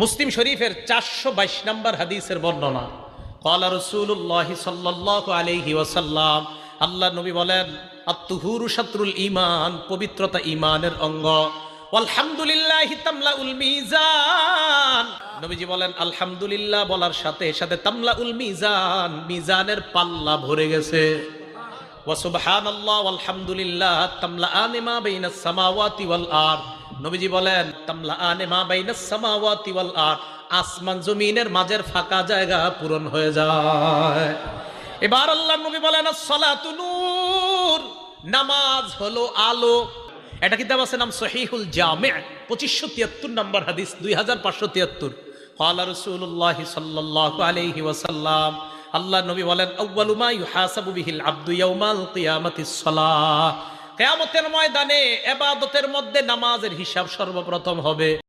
মুসলিম শরীফের 422 নম্বর হাদিসের বর্ণনা। ক্বালা রাসূলুল্লাহ সাল্লাল্লাহু আলাইহি ওয়াসাল্লাম, আল্লাহ নবী বলেন, আত-তুহুরু শাতরুল ঈমান, পবিত্রতা ঈমানের অঙ্গ। আলহামদুলিল্লাহি তামলাউল মিজান, নবীজি বলেন আলহামদুলিল্লাহ বলার সাথে সাথে তামলাউল মিজান, মিজানের পাল্লা ভরে গেছে। ওয়া সুবহানাল্লাহ ওয়াল হামদুলিল্লাহ তামলাআনি মা বাইনাস সামাওয়াতি ওয়াল আরদ, নবীজি বলেন তামলাআনি মা বাইনাস সামাওয়াতি ওয়াল আরদ, আসমান জমিনের মাঝের ফাঁকা জায়গা পূরণ হয়ে যায়। এবার আল্লাহর নবী বলেন আস-সালাতু নূর, নামাজ হলো আলো। এটা কিতাব আছে নাম সহিহুল জামি', 2573 নম্বর হাদিস, 2573। ক্বালা রাসূলুল্লাহ সাল্লাল্লাহু আলাইহি ওয়াসাল্লাম, আল্লাহ নবী বলেন আউয়ালু মা ইউহাসাবু বিহিল আবদু ইয়াউমাল কিয়ামাতিস সালাহ, কিয়ামতের ময়দানে ইবাদতের মধ্যে নামাজের হিসাব সর্বপ্রথম হবে।